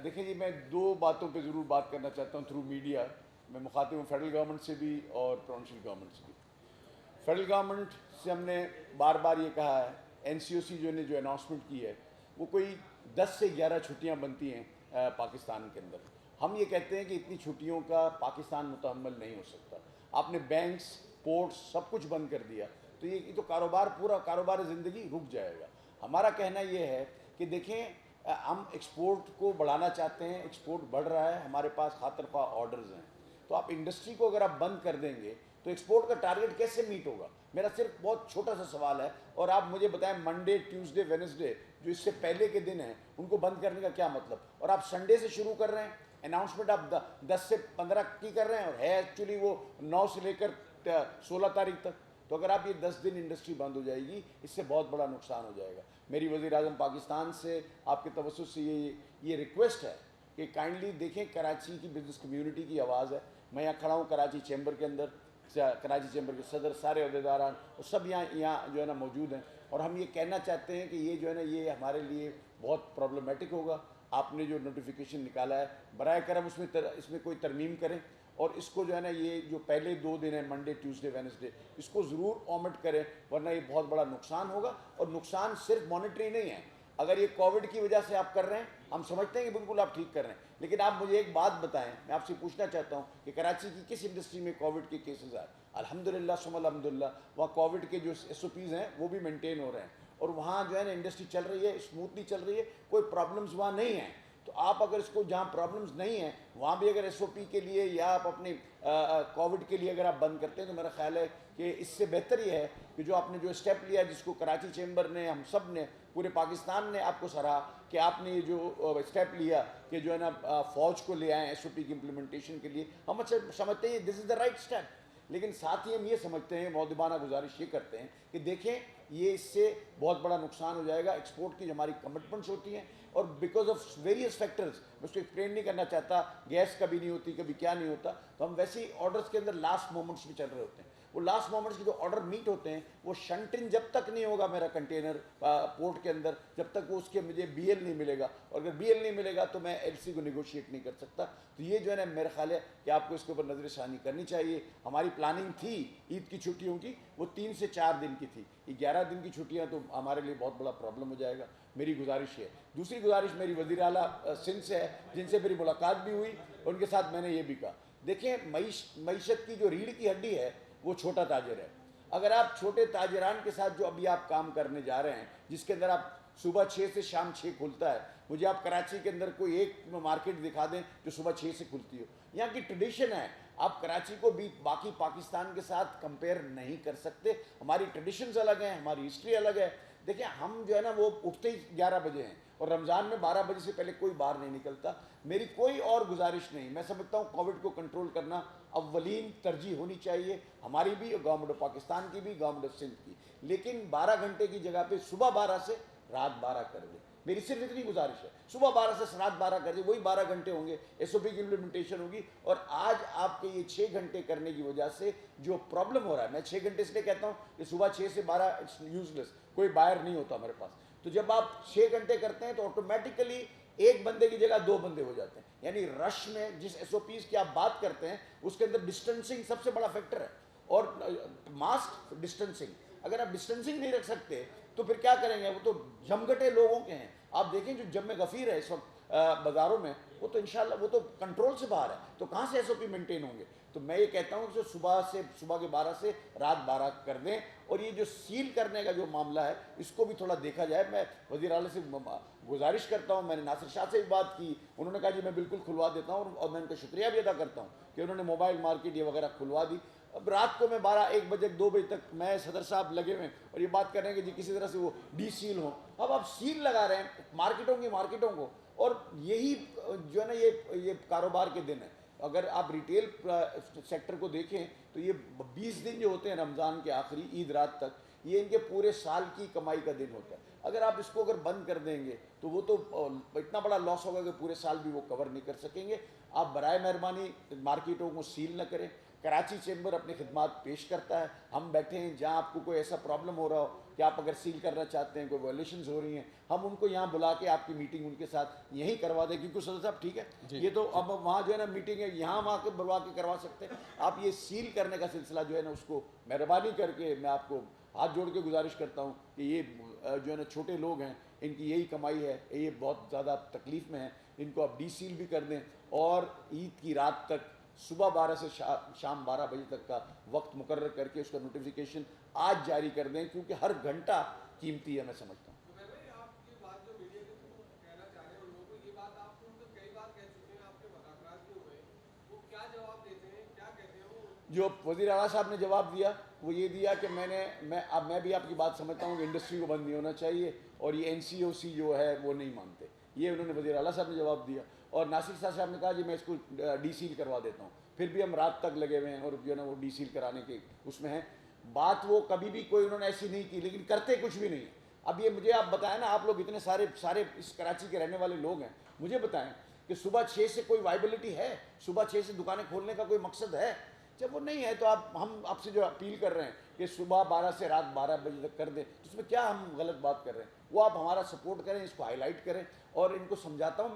دیکھیں جی، میں دو باتوں پہ ضرور بات کرنا چاہتا ہوں تھرو میڈیا. میں مخاطب ہوں فیڈرل گورنمنٹ سے بھی اور پروونشل گورنمنٹ سے بھی. فیڈرل گورنمنٹ سے ہم نے بار بار یہ کہا ہے, این سی او سی جو نے جو اناؤنسمنٹ کی ہے وہ کوئی 10 سے 11 چھٹیاں بنتی ہیں پاکستان کے اندر. ہم یہ کہتے ہیں کہ اتنی چھٹیوں کا پاکستان متحمل نہیں ہو سکتا. آپ نے بینکس, پورٹس سب کچھ بند کر دیا تو یہ تو کاروبار, پورا کاروبار زندگی رک جائے گا. ہمارا کہنا یہ ہے کہ دیکھیں, ہم ایکسپورٹ کو بڑھانا چاہتے ہیں, ایکسپورٹ بڑھ رہا ہے, ہمارے پاس خاطر خواہ آرڈرز ہیں. تو آپ انڈسٹری کو اگر آپ بند کر دیں گے تو ایکسپورٹ کا ٹارگٹ کیسے میٹ ہوگا؟ میرا صرف بہت چھوٹا سا سوال ہے, اور آپ مجھے بتائیں منڈے, ٹیوزڈے, وینسڈے جو اس سے پہلے کے دن ہیں ان کو بند کرنے کا کیا مطلب؟ اور آپ سنڈے سے شروع کر رہے ہیں, اناؤنسمنٹ آپ 10 سے 15 کی کر رہے ہیں اور ہے ایکچولی وہ 9 سے لے کر 16 تاریخ تک. تو اگر آپ یہ 10 دن انڈسٹری بند ہو جائے گی, اس سے بہت بڑا نقصان ہو جائے گا. میری وزیر اعظم پاکستان سے آپ کے توسط سے یہ ریکویسٹ ہے کہ کائنڈلی دیکھیں, کراچی کی بزنس کمیونٹی کی آواز ہے. میں یہاں کھڑا ہوں کراچی چیمبر کے اندر, کراچی چیمبر کے صدر, سارے عہدیداران اور سب یہاں جو ہے نا موجود ہیں, اور ہم یہ کہنا چاہتے ہیں کہ یہ جو ہے نا یہ ہمارے لیے بہت پرابلمٹک ہوگا. آپ نے جو نوٹیفیکیشن نکالا ہے برائے کرم اس میں کوئی ترمیم کریں, اور اس کو جو ہے نا یہ جو پہلے 2 دن ہیں منڈے, ٹیوزڈے, وینسڈے, اس کو ضرور اومٹ کریں, ورنہ یہ بہت بڑا نقصان ہوگا. اور نقصان صرف مانیٹری نہیں ہے. اگر یہ کووڈ کی وجہ سے آپ کر رہے ہیں, ہم سمجھتے ہیں کہ بالکل آپ ٹھیک کر رہے ہیں, لیکن آپ مجھے ایک بات بتائیں, میں آپ سے پوچھنا چاہتا ہوں کہ کراچی کی کس انڈسٹری میں کووڈ کے کیسز آئے؟ الحمدللہ ثم الحمدللہ وہاں کووڈ کے جو ایس او پیز ہیں وہ بھی مینٹین ہو رہے ہیں, اور وہاں جو ہے نا انڈسٹری چل رہی ہے, اسموتھلی چل رہی ہے, کوئی پرابلمز وہاں نہیں ہیں. تو آپ اگر اس کو, جہاں پرابلمز نہیں ہیں وہاں بھی اگر ایس او پی کے لیے یا آپ اپنے کووڈ کے لیے اگر آپ بند کرتے ہیں, تو میرا خیال ہے کہ اس سے بہتر یہ ہے کہ جو آپ نے جو اسٹیپ لیا, جس کو کراچی چیمبر نے, ہم سب نے, پورے پاکستان نے آپ کو سراہا کہ آپ نے یہ جو اسٹیپ لیا کہ جو ہے نا فوج کو لے آئیں ایس او پی کی امپلیمنٹیشن کے لیے. ہم اچھا سمجھتے ہیں دس از دا رائٹ اسٹیپ, لیکن ساتھ ہی ہم یہ سمجھتے ہیں, مؤدبانہ گزارش یہ کرتے ہیں کہ دیکھیں یہ اس سے بہت بڑا نقصان ہو جائے گا. ایکسپورٹ کی جو ہماری کمٹمنٹس ہوتی ہیں, اور بیکاز آف ویریس فیکٹرز, میں اس کو ایکسپلین نہیں کرنا چاہتا, گیس کبھی نہیں ہوتی, کبھی کیا نہیں ہوتا, تو ہم ویسے ہی آرڈرس کے اندر لاسٹ مومنٹس میں چل رہے ہوتے ہیں. وہ لاسٹ مومنٹس کے جو آرڈر میٹ ہوتے ہیں, وہ شنٹن جب تک نہیں ہوگا میرا کنٹینر پورٹ کے اندر, جب تک وہ اس کے مجھے بی ایل نہیں ملے گا, اور اگر بی ایل نہیں ملے گا تو میں ایل سی کو نیگوشیٹ نہیں کر سکتا. تو یہ جو ہے نا میرا خیال ہے کہ آپ کو اس کے اوپر نظر ثانی کرنی چاہیے. ہماری پلاننگ تھی عید کی چھٹیوں کی, وہ 3 سے 4 دن کی تھی. یہ 11 دن کی چھٹیاں تو ہمارے لیے بہت بڑا پرابلم ہو جائے گا. میری گزارش ہے. دوسری گزارش میری وزیر اعلیٰ سندھ سے ہے, جن سے میری ملاقات بھی ہوئی, ان کے ساتھ میں نے یہ بھی کہا, دیکھیں معیشت کی جو ریڑھ کی ہڈی ہے وہ چھوٹا تاجر ہے. اگر آپ چھوٹے تاجران کے ساتھ جو ابھی آپ کام کرنے جا رہے ہیں, جس کے اندر آپ صبح 6 سے شام 6 کھلتا ہے, مجھے آپ کراچی کے اندر کوئی ایک مارکیٹ دکھا دیں جو صبح 6 سے کھلتی ہو. یہاں کی ٹریڈیشن ہے, آپ کراچی کو بھی باقی پاکستان کے ساتھ کمپیئر نہیں کر سکتے. ہماری ٹریڈیشنز الگ ہیں, ہماری ہسٹری الگ ہے. دیکھیں ہم جو ہے نا وہ اٹھتے ہی 11 بجے ہیں, اور رمضان میں 12 بجے سے پہلے کوئی باہر نہیں نکلتا. میری کوئی اور گزارش نہیں. میں سمجھتا ہوں کووڈ کو کنٹرول کرنا اولین ترجیح ہونی چاہیے, ہماری بھی, گورنمنٹ آف پاکستان کی بھی, گورنمنٹ آف سندھ کی. لیکن 12 گھنٹے کی جگہ پہ صبح 12 سے رات 12 کر دیں. میری صرف اتنی گزارش ہے, صبح 12 سے رات 12 کر دیں, وہی 12 گھنٹے ہوں گے, ایس او پی کی امپلیمنٹیشن ہوگی. اور آج آپ کے یہ 6 گھنٹے کرنے کی وجہ سے جو پرابلم ہو رہا ہے, میں 6 گھنٹے اس لیے کہتا ہوں کہ صبح 6 سے 12 اٹس یوزلیس, کوئی بائر نہیں ہوتا ہمارے پاس. تو جب آپ 6 گھنٹے کرتے ہیں تو آٹومیٹیکلی ایک بندے کی جگہ 2 بندے ہو جاتے ہیں. یعنی رش میں جس ایس او پیز کی آپ بات کرتے ہیں, اس کے اندر ڈسٹنسنگ سب سے بڑا فیکٹر ہے, اور ماسک ڈسٹنسنگ. اگر آپ ڈسٹنسنگ نہیں رکھ سکتے تو پھر کیا کریں گے؟ وہ تو جمگٹے لوگوں کے ہیں. آپ دیکھیں جو جم غفیر ہے اس وقت بازاروں میں, وہ تو انشاءاللہ وہ تو کنٹرول سے باہر ہے, تو کہاں سے ایس او پی مینٹین ہوں گے؟ تو میں یہ کہتا ہوں کہ صبح کے 12 سے رات 12 کر دیں. اور یہ جو سیل کرنے کا جو معاملہ ہے, اس کو بھی تھوڑا دیکھا جائے. میں وزیر اعلیٰ سے گزارش کرتا ہوں, میں نے ناصر شاہ سے بھی بات کی, انہوں نے کہا جی میں بالکل کھلوا دیتا ہوں, اور میں ان کا شکریہ بھی ادا کرتا ہوں کہ انہوں نے موبائل مارکیٹ یہ وغیرہ کھلوا دی. اب رات کو میں 12-1 بجے 2 بجے تک میں صدر صاحب لگے ہوئے ہیں اور یہ بات کر رہے ہیں کہ جی کسی طرح سے وہ ڈی سیل ہوں. اب آپ سیل لگا رہے ہیں مارکیٹوں کو, اور یہی جو ہے نا یہ کاروبار کے دن ہے. اگر آپ ریٹیل سیکٹر کو دیکھیں تو یہ 20 دن جو ہوتے ہیں رمضان کے آخری عید رات تک, یہ ان کے پورے سال کی کمائی کا دن ہوتا ہے. اگر آپ اس کو بند کر دیں گے تو وہ تو اتنا بڑا لاس ہوگا کہ پورے سال بھی وہ کور نہیں کر سکیں گے. آپ برائے مہربانی مارکیٹوں کو سیل نہ کریں. کراچی چیمبر اپنی خدمات پیش کرتا ہے, ہم بیٹھے ہیں, جہاں آپ کو کوئی ایسا پرابلم ہو رہا ہو کہ آپ اگر سیل کرنا چاہتے ہیں، کوئی وائلیشنز ہو رہی ہیں، ہم ان کو یہاں بلا کے آپ کی میٹنگ ان کے ساتھ یہیں کروا دیں، کیونکہ صدر صاحب ٹھیک ہے یہ تو اب وہاں جو ہے نا میٹنگ ہے، یہاں وہاں کے بلوا کے کروا سکتے ہیں. آپ یہ سیل کرنے کا سلسلہ جو ہے نا اس کو مہربانی کر کے میں آپ کو ہاتھ جوڑ کے گزارش کرتا ہوں کہ یہ جو ہے نا چھوٹے لوگ ہیں، ان کی یہی کمائی ہے، یہ بہت زیادہ تکلیف میں ہیں، ان کو آپ ڈی سیل بھی کر دیں اور عید کی رات تک صبح 12 سے شام 12 بجے تک کا وقت مقرر کر کے اس کا نوٹیفیکیشن آج جاری کر دیں، کیونکہ ہر گھنٹہ قیمتی ہے میں سمجھتا ہوں. جو وزیر اعلیٰ صاحب نے جواب دیا وہ یہ دیا کہ میں بھی آپ کی بات سمجھتا ہوں کہ انڈسٹری کو بند نہیں ہونا چاہیے، اور یہ NCOC جو ہے وہ نہیں مانتے، یہ انہوں نے وزیر اعلیٰ صاحب نے جواب دیا. اور ناصر صاحب نے کہا جی میں اس کو ڈی سیل کروا دیتا ہوں، پھر بھی ہم رات تک لگے ہوئے ہیں اور جو ہے نا وہ ڈی سیل کرانے کے اس میں ہیں. بات وہ کبھی بھی کوئی انہوں نے ایسی نہیں کی، لیکن کرتے کچھ بھی نہیں. اب یہ مجھے آپ بتائیں نا، آپ لوگ اتنے سارے اس کراچی کے رہنے والے لوگ ہیں، مجھے بتائیں کہ صبح 6 سے کوئی وائبلٹی ہے؟ صبح 6 سے دکانیں کھولنے کا کوئی مقصد ہے؟ جب وہ نہیں ہے تو ہم آپ سے جو اپیل کر رہے ہیں کہ صبح 12 سے رات 12 بجے تک کر دیں، تو اس میں کیا ہم غلط بات کر رہے ہیں؟ وہ آپ ہمارا سپورٹ کریں، اس کو ہائی لائٹ کریں، اور ان کو سمجھاتا ہوں.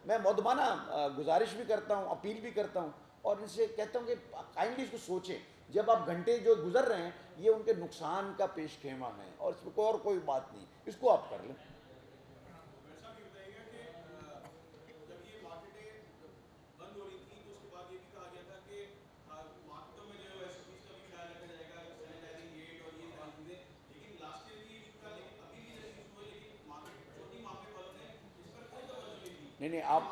میں مؤدبانہ گزارش بھی کرتا ہوں، اپیل بھی کرتا ہوں، اور ان سے کہتا ہوں کہ کائنڈلی اس کو سوچیں. جب آپ گھنٹے جو گزر رہے ہیں یہ ان کے نقصان کا پیش خیمہ ہے، اور اس میں اور کوئی بات نہیں، اس کو آپ کر لیں. نہیں آپ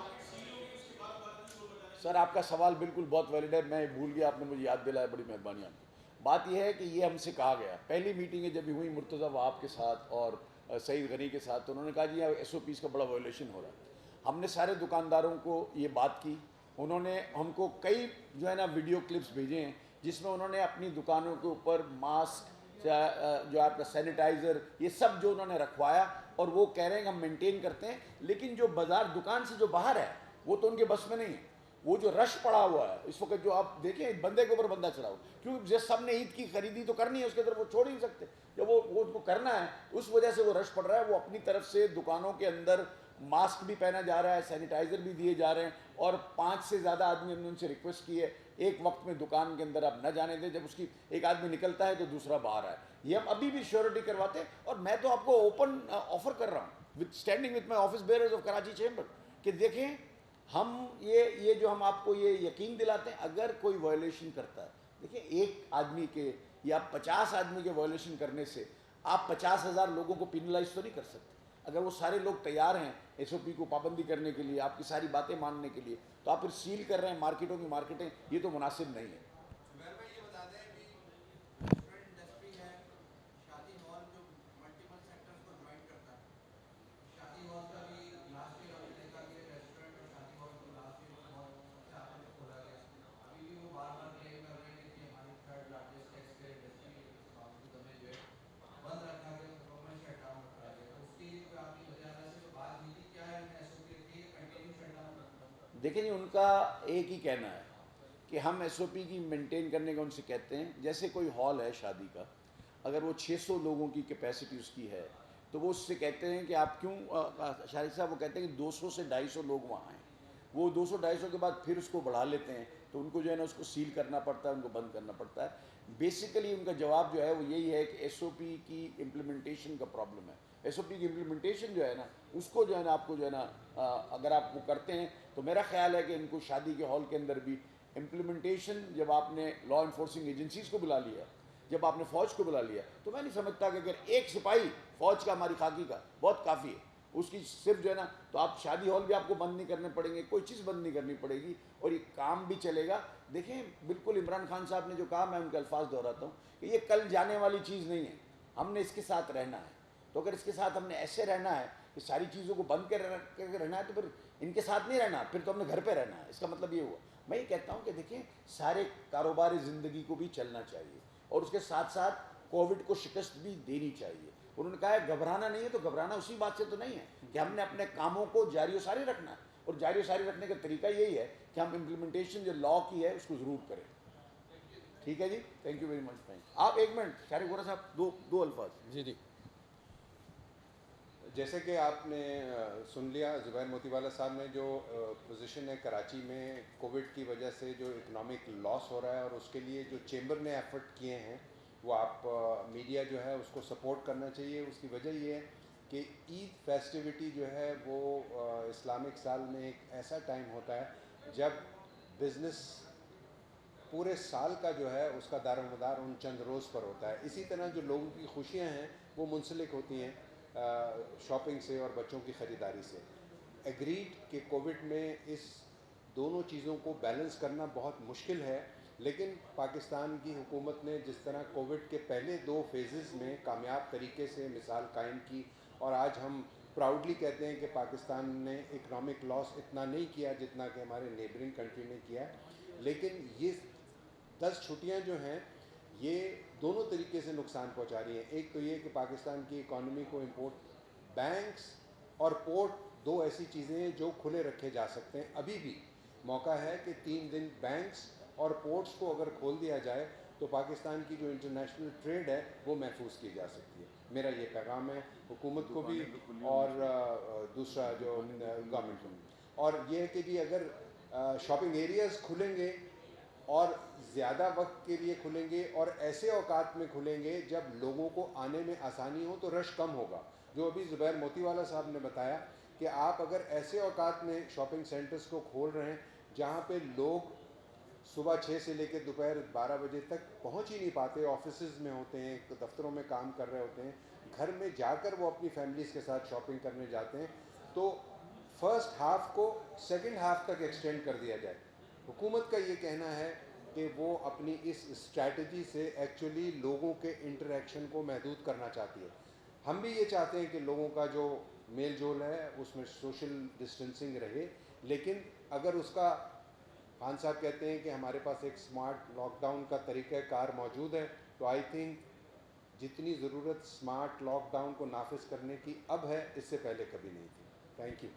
سر آپ کا سوال بالکل بہت ویلڈ ہے، میں بھول گیا، آپ نے مجھے یاد دلایا، بڑی مہربانی آپ کی. بات یہ ہے کہ یہ ہم سے کہا گیا پہلی میٹنگیں جب ہوئی مرتضیٰ وہاب کے ساتھ اور سعید غنی کے ساتھ، تو انہوں نے کہا جی SOPs کا بڑا وائلیشن ہو رہا ہے. ہم نے سارے دکانداروں کو یہ بات کی، انہوں نے ہم کو کئی جو ہے نا ویڈیو کلپس بھیجے ہیں جس میں انہوں نے اپنی دکانوں کے اوپر ماسک، جو آپ کا سینیٹائزر، یہ سب جو انہوں نے رکھوایا، اور وہ کہہ رہے ہیں کہ ہم مینٹین کرتے ہیں، لیکن جو بازار دکان سے جو باہر ہے وہ تو ان کے بس میں نہیں ہے. وہ جو رش پڑا ہوا ہے اس وقت، جو آپ دیکھیں بندے کے اوپر بندہ چڑھا ہوا، کیونکہ جس سب نے عید کی خریدی تو کرنی ہے، اس کے اندر وہ چھوڑ نہیں سکتے. جب وہ اس کو کرنا ہے اس وجہ سے وہ رش پڑ رہا ہے. وہ اپنی طرف سے دکانوں کے اندر ماسک بھی پہنا جا رہا ہے، سینیٹائزر بھی دیے جا رہے ہیں، اور 5 سے زیادہ آدمی ہم نے ان سے ریکویسٹ کی ہے ایک وقت میں دکان کے اندر آپ نہ جانے دیں، جب اس کی ایک آدمی نکلتا ہے تو دوسرا باہر ہے. یہ ہم ابھی بھی شیورٹی کرواتے ہیں. اور میں تو آپ کو اوپن آفر کر رہا ہوں standing with my office bears of Karachi chamber کہ دیکھیں ہم یہ جو ہم آپ کو یہ یقین دلاتے ہیں، اگر کوئی وائلیشن کرتا ہے، دیکھیں ایک آدمی کے یا 50 آدمی کے وائلیشن کرنے سے آپ 50,000 لوگوں کو پینلائز تو نہیں کر سکتے. اگر وہ سارے لوگ تیار ہیں SOP کو پابندی کرنے کے لیے، آپ کی ساری باتیں ماننے کے لیے، تو آپ پھر سیل کر رہے ہیں مارکیٹوں کی مارکیٹیں، یہ تو مناسب نہیں ہے. دیکھیں جی ان کا ایک ہی کہنا ہے کہ ہم SOP کی مینٹین کرنے کا ان سے کہتے ہیں. جیسے کوئی ہال ہے شادی کا، اگر وہ 600 لوگوں کی کیپیسٹی اس کی ہے تو وہ اس سے کہتے ہیں کہ آپ کیوں شاہد صاحب، وہ کہتے ہیں کہ 200 سے 250 لوگ وہاں ہیں. وہ 200-250 کے بعد پھر اس کو بڑھا لیتے ہیں، تو ان کو جو ہے نا اس کو سیل کرنا پڑتا ہے، ان کو بند کرنا پڑتا ہے. بیسیکلی ان کا جواب جو ہے وہ یہی ہے کہ SOP کی امپلیمنٹیشن کا پرابلم ہے. SOP کی امپلیمنٹیشن جو ہے نا اس کو جو ہے نا آپ کو جو ہے نا اگر آپ وہ کرتے ہیں تو میرا خیال ہے کہ ان کو شادی کے ہال کے اندر بھی امپلیمنٹیشن، جب آپ نے لا انفورسنگ ایجنسیز کو بلا لیا، جب آپ نے فوج کو بلا لیا، تو میں نہیں سمجھتا کہ اگر ایک سپاہی فوج کا ہماری خاکی کا بہت کافی ہے، اس کی صرف جو ہے نا، تو آپ شادی ہال بھی آپ کو بند نہیں کرنے پڑیں گے، کوئی چیز بند نہیں کرنی پڑے گی، اور یہ کام بھی چلے گا. دیکھیں بالکل عمران خان صاحب نے جو کہا، میں ان کے الفاظ دہراتا ہوں کہ یہ کل جانے والی چیز نہیں ہے، ہم نے اس کے ساتھ رہنا ہے. تو اگر اس کے ساتھ ہم نے ایسے رہنا ہے کہ ساری چیزوں کو بند کر کے رہنا ہے، تو پھر ان کے ساتھ نہیں رہنا، پھر تو ہم نے گھر پہ رہنا ہے. اس کا مطلب یہ ہوا. میں یہ کہتا ہوں کہ دیکھیں سارے کاروباری زندگی کو بھی چلنا چاہیے، اور اس کے ساتھ ساتھ کووڈ کو شکست بھی دینی چاہیے. انہوں نے کہا ہے گھبرانا نہیں ہے، تو گھبرانا اسی بات سے تو نہیں ہے کہ ہم نے اپنے کاموں کو جاری و ساری رکھنا ہے، اور جاری و ساری رکھنے کا طریقہ یہی ہے کہ ہم امپلیمنٹیشن جو لا کی ہے اس کو ضرور کریں. ٹھیک ہے جی, تھینک یو ویری مچ. آپ ایک منٹ شارق غورا صاحب, دو الفاظ. جی جی. جیسے کہ آپ نے سن لیا زبیر موتی والا صاحب نے جو پوزیشن ہے کراچی میں کووڈ کی وجہ سے جو اکنامک لاس ہو رہا ہے, اور اس کے لیے جو چیمبر نے ایفرٹ کیے ہیں وہ آپ میڈیا جو ہے اس کو سپورٹ کرنا چاہیے. اس کی وجہ یہ ہے کہ عید فیسٹیوٹی جو ہے وہ اسلامک سال میں ایک ایسا ٹائم ہوتا ہے جب بزنس پورے سال کا جو ہے اس کا دار و مدار ان چند روز پر ہوتا ہے. اسی طرح جو لوگوں کی خوشیاں ہیں وہ منسلک ہوتی ہیں شاپنگ سے اور بچوں کی خریداری سے. ایگریڈ کہ کووڈ میں اس دونوں چیزوں کو بیلنس کرنا بہت مشکل ہے, لیکن پاکستان کی حکومت نے جس طرح کووڈ کے پہلے 2 فیزز میں کامیاب طریقے سے مثال قائم کی, اور آج ہم پراؤڈلی کہتے ہیں کہ پاکستان نے اکنامک لاس اتنا نہیں کیا جتنا کہ ہمارے نیبرنگ کنٹری نے کیا. لیکن یہ 10 چھٹیاں جو ہیں یہ دونوں طریقے سے نقصان پہنچا رہی ہیں. ایک تو یہ کہ پاکستان کی اکانومی کو امپورٹ, بینکس اور پورٹ 2 ایسی چیزیں ہیں جو کھلے رکھے جا سکتے ہیں. ابھی بھی موقع ہے کہ 3 دن بینکس اور پورٹس کو اگر کھول دیا جائے تو پاکستان کی جو انٹرنیشنل ٹریڈ ہے وہ محفوظ کی جا سکتی ہے. میرا یہ پیغام ہے حکومت کو بھی اور دوسرا جو گورنمنٹ کو. اور یہ ہے کہ جی اگر شاپنگ ایریاز کھلیں گے اور زیادہ وقت کے لیے کھلیں گے اور ایسے اوقات میں کھلیں گے جب لوگوں کو آنے میں آسانی ہو تو رش کم ہوگا. جو ابھی زبیر موتی والا صاحب نے بتایا کہ آپ اگر ایسے اوقات میں شاپنگ سینٹرز کو کھول رہے ہیں جہاں پہ لوگ صبح 6 سے لے کے دوپہر 12 بجے تک پہنچ ہی نہیں پاتے, آفیسز میں ہوتے ہیں, دفتروں میں کام کر رہے ہوتے ہیں, گھر میں جا کر وہ اپنی فیملیز کے ساتھ شاپنگ کرنے جاتے ہیں, تو فرسٹ ہاف کو سیکنڈ ہاف تک ایکسٹینڈ کر دیا جائے. حکومت کا یہ کہنا ہے کہ وہ اپنی اس اسٹریٹجی سے ایکچولی لوگوں کے انٹریکشن کو محدود کرنا چاہتی ہے. ہم بھی یہ چاہتے ہیں کہ لوگوں کا جو میل جول ہے اس میں سوشل ڈسٹینسنگ رہے, لیکن اگر اس کا خان صاحب کہتے ہیں کہ ہمارے پاس ایک سمارٹ لاک ڈاؤن کا طریقہ کار موجود ہے, تو آئی تھنک جتنی ضرورت سمارٹ لاک ڈاؤن کو نافذ کرنے کی اب ہے اس سے پہلے کبھی نہیں تھی. Thank you.